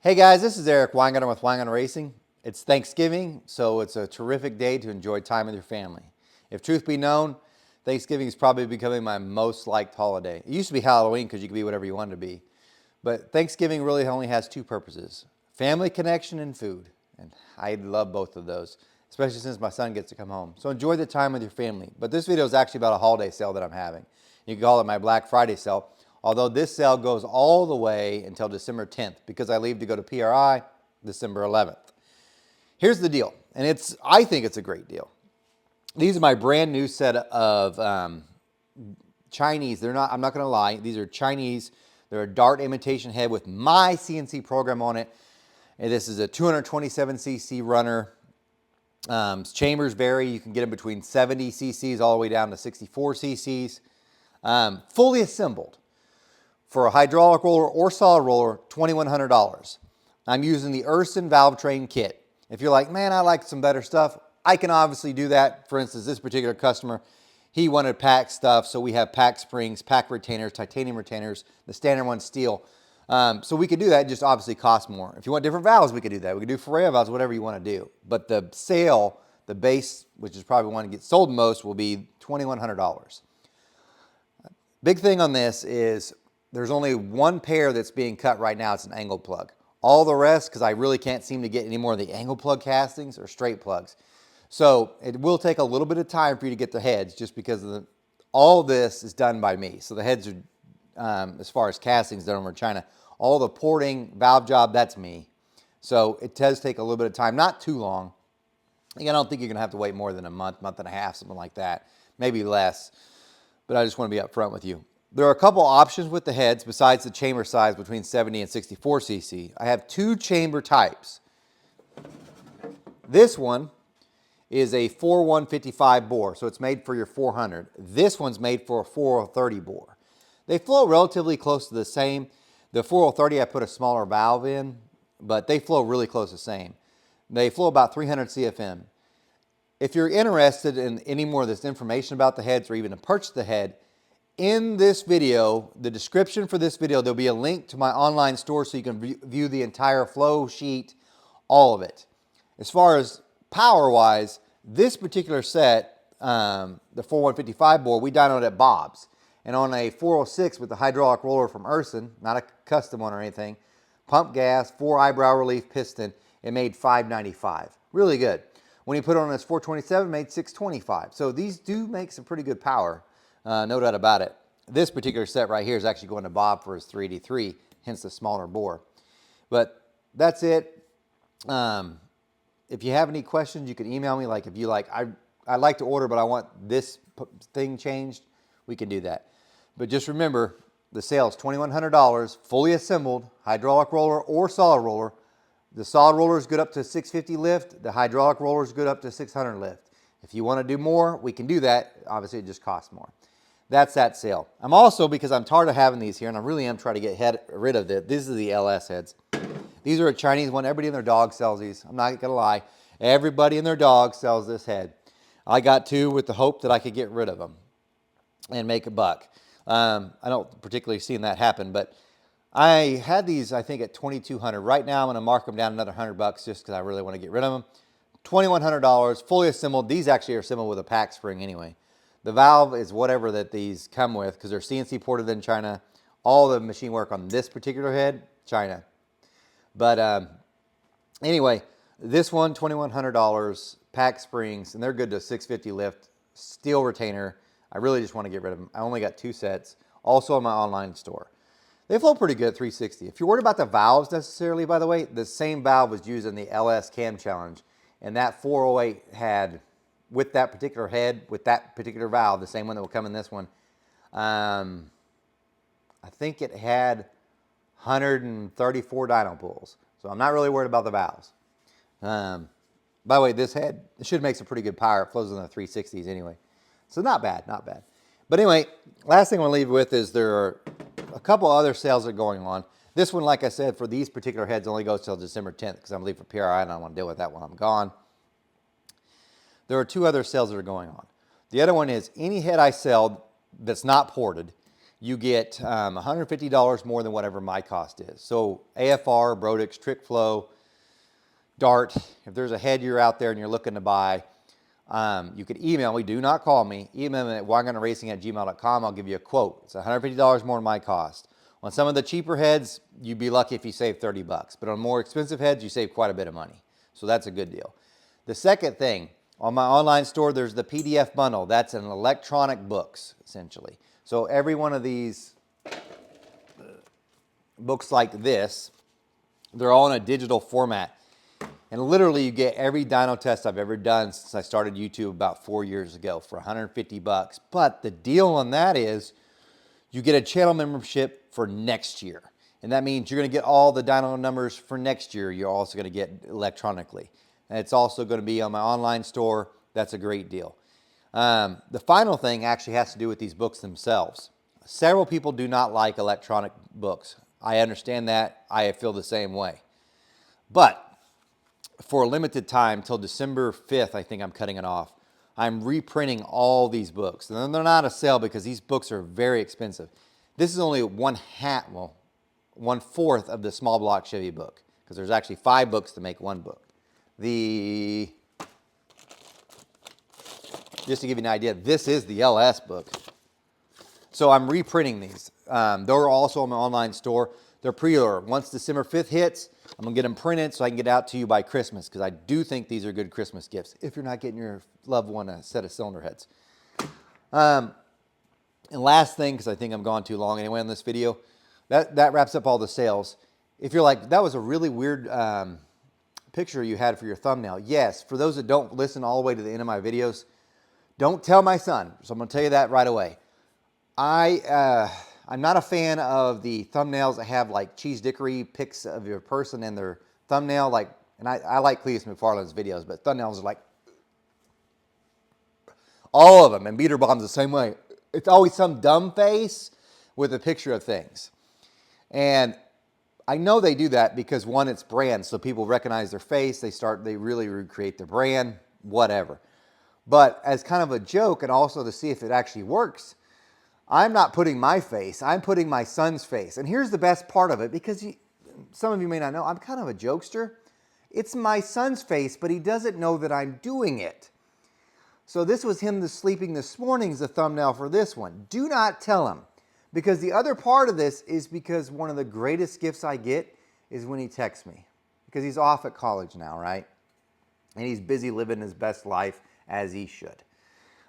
Hey guys, this is Eric Weingarten with Weingarten Racing. It's Thanksgiving, so it's a terrific day to enjoy time with your family. If truth be known, Thanksgiving is probably becoming my most liked holiday. It used to be Halloween because you could be whatever you wanted to be. But Thanksgiving really only has two purposes: family connection and food. And I love both of those, especially since my son gets to come home. So enjoy the time with your family. But this video is actually about a holiday sale that I'm having. You can call it my Black Friday sale. Although this sale goes all the way until December 10th because I leave to go to PRI December 11th. Here's the deal, and I think it's a great deal. These are my brand new set of Chinese. I'm not going to lie, these are Chinese. They're a dart imitation head with my CNC program on it. And this is a 227cc runner. Chambers vary. You can get them between 70 cc's all the way down to 64 cc's. Fully assembled. For a hydraulic roller or solid roller, $2,100. I'm using the Urson valve train kit. If you're like, man, I like some better stuff, I can obviously do that. For instance, this particular customer, he wanted pack stuff, so we have pack springs, pack retainers, titanium retainers, the standard one steel. So we could do that, it just obviously costs more. If you want different valves, we could do that. We could do Ferrea valves, whatever you want to do. But the sale, the base, which is probably one that gets sold most, will be $2,100. Big thing on this is there's only one pair that's being cut right now. It's an angle plug. All the rest, because I really can't seem to get any more of the angle plug castings or straight plugs. So it will take a little bit of time for you to get the heads just because of all this is done by me. So the heads are, as far as castings done over in China, all the porting, valve job, that's me. So it does take a little bit of time, not too long. I don't think you're going to have to wait more than a month, month and a half, something like that, maybe less. But I just want to be upfront with you. There are a couple options with the heads besides the chamber size between 70 and 64 cc. I have two chamber types. This one is a 4155 bore, so it's made for your 400. This one's made for a 4030 bore. They flow relatively close to the same. The 4030 I put a smaller valve in, but they flow really close to the same. They flow about 300 CFM. If you're interested in any more of this information about the heads or even to purchase the head, in this video, the description for this video, there'll be a link to my online store so you can view the entire flow sheet, all of it. As far as power-wise, this particular set, the 4155 bore, we dynoed at Bob's. And on a 406 with the hydraulic roller from Urson, not a custom one or anything, pump gas, 4 eyebrow relief piston, it made 595. Really good. When you put it on this 427, it made 625. So these do make some pretty good power. No doubt about it. This particular set right here is actually going to Bob for his 383, hence the smaller bore. But that's it. If you have any questions, you can email me. Like if you like, I'd like to order, but I want this thing changed, we can do that. But just remember, the sale is $2,100, fully assembled, hydraulic roller or solid roller. The solid roller is good up to 650 lift. The hydraulic roller is good up to 600 lift. If you want to do more, we can do that. Obviously, it just costs more. That's that sale. I'm also, because I'm tired of having these here, and I really am trying to get rid of it. These are the LS heads. These are a Chinese one. Everybody and their dog sells these. I'm not going to lie. Everybody and their dog sells this head. I got two with the hope that I could get rid of them and make a buck. I don't particularly see that happen, but I had these, I think, at $2,200. Right now, I'm going to mark them down another $100 just because I really want to get rid of them. $2,100, fully assembled. These actually are assembled with a pack spring anyway. The valve is whatever that these come with because they're CNC ported in China. All the machine work on this particular head, China. But anyway, this one, $2,100, pack springs, and they're good to 650 lift, steel retainer. I really just want to get rid of them. I only got two sets, also on my online store. They flow pretty good at 360. If you're worried about the valves necessarily, by the way, the same valve was used in the LS Cam Challenge. And that 408 had, with that particular head, with that particular valve, the same one that will come in this one, I think it had 134 dyno pulls. So I'm not really worried about the valves. By the way, this head, it should make some pretty good power. It flows in the 360s anyway. So not bad, not bad. But anyway, last thing I want to leave you with is there are a couple other sales that are going on. This one, like I said, for these particular heads only goes till December 10th because I'm leaving for PRI and I don't want to deal with that while I'm gone. There are two other sales that are going on. The other one is any head I sell that's not ported, you get $150 more than whatever my cost is. So AFR, Brodix, Trick Flow, Dart, if there's a head you're out there and you're looking to buy, you could email me, do not call me, email me at wiregunnerracing@gmail.com. I'll give you a quote. It's $150 more than my cost. On some of the cheaper heads, you'd be lucky if you save 30 bucks. But on more expensive heads, you save quite a bit of money. So that's a good deal. The second thing, on my online store, there's the PDF bundle. That's an electronic books, essentially. So every one of these books like this, they're all in a digital format. And literally you get every dyno test I've ever done since I started YouTube about 4 years ago for 150 bucks. But the deal on that is you get a channel membership for next year. And that means you're going to get all the dyno numbers for next year. You're also going to get electronically. And it's also going to be on my online store. That's a great deal. The final thing actually has to do with these books themselves. Several people do not like electronic books. I understand that. I feel the same way. But for a limited time, till December 5th, I think I'm cutting it off, I'm reprinting all these books. And they're not a sale because these books are very expensive. This is only one-fourth of the small block Chevy book, because there's actually 5 books to make one book. Just to give you an idea, this is the LS book. So I'm reprinting these. They're also on my online store. They're pre-order. Once December 5th hits, I'm going to get them printed so I can get out to you by Christmas, because I do think these are good Christmas gifts if you're not getting your loved one a set of cylinder heads. And last thing, because I think I'm gone too long anyway on this video, that wraps up all the sales. If you're like, that was a really weird picture you had for your thumbnail. Yes, for those that don't listen all the way to the end of my videos, don't tell my son. So I'm going to tell you that right away. I'm not a fan of the thumbnails that have like cheese dickery pics of your person in their thumbnail. Like, and I like Cletus McFarland's videos, but thumbnails are like all of them. And Beater Bomb's the same way. It's always some dumb face with a picture of things. And I know they do that because, one, it's brand, so people recognize their face. They really recreate their brand, whatever. But as kind of a joke, and also to see if it actually works, I'm not putting my face. I'm putting my son's face. And here's the best part of it, because some of you may not know, I'm kind of a jokester. It's my son's face, but he doesn't know that I'm doing it. So this was him sleeping this morning, the thumbnail for this one. Do not tell him. Because the other part of this is because one of the greatest gifts I get is when he texts me. Because he's off at college now, right? And he's busy living his best life, as he should.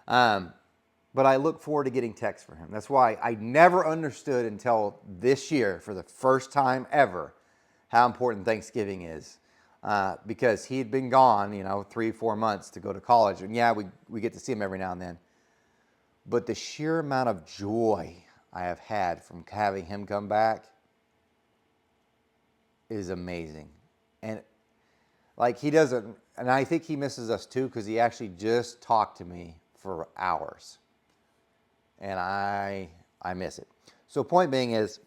But I look forward to getting texts from him. That's why I never understood until this year, for the first time ever, how important Thanksgiving is. Because he had been gone, 3-4 months to go to college. And yeah, we get to see him every now and then. But the sheer amount of joy I have had from having him come back is amazing. And like, he doesn't, and I think he misses us too, because he actually just talked to me for hours. And I miss it. So point being is,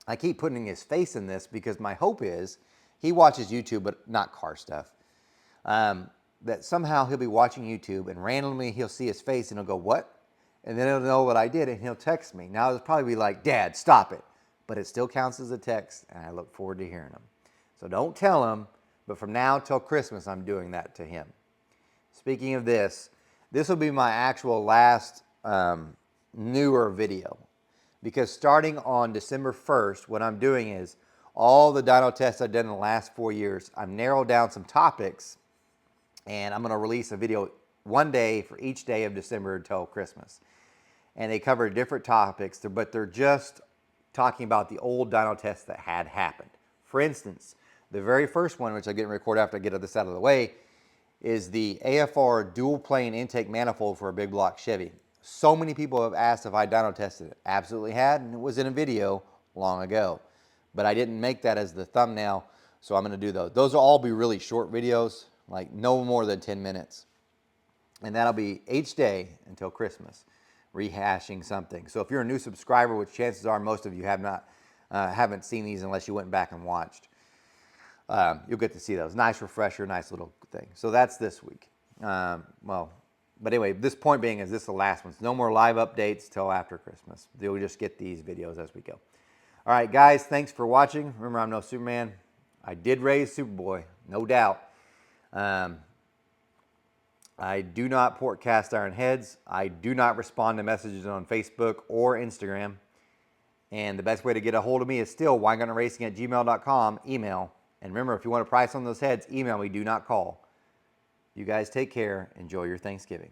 I keep putting his face in this because my hope is he watches YouTube, but not car stuff. That somehow he'll be watching YouTube and randomly he'll see his face and he'll go, "What?" And then he'll know what I did and he'll text me. Now it'll probably be like, "Dad, stop it." But it still counts as a text, and I look forward to hearing him. So don't tell him, but from now till Christmas, I'm doing that to him. Speaking of this will be my actual last newer video, because starting on December 1st, what I'm doing is all the dyno tests I've done in the last 4 years, I've narrowed down some topics, and I'm going to release a video one day for each day of December until Christmas. And they cover different topics, but they're just talking about the old dyno tests that had happened. For instance, the very first one, which I'm getting recorded after I get this out of the way, is the AFR dual plane intake manifold for a big block Chevy. So many people have asked if I dyno tested it. Absolutely had, and it was in a video long ago. But I didn't make that as the thumbnail, so I'm going to do those. Those will all be really short videos, like no more than 10 minutes. And that'll be each day until Christmas, rehashing something. So if you're a new subscriber, which chances are most of you haven't seen these unless you went back and watched, you'll get to see those. Nice refresher, nice little thing. So that's this week. Well, But anyway, this point being is this is the last one. So no more live updates till after Christmas. You'll just get these videos as we go. All right, guys, thanks for watching. Remember, I'm no Superman. I did raise Superboy, no doubt. I do not port cast iron heads. I do not respond to messages on Facebook or Instagram. And the best way to get a hold of me is still winegunnerracing@gmail.com, email. And remember, if you want a price on those heads, email me, do not call. You guys take care. Enjoy your Thanksgiving.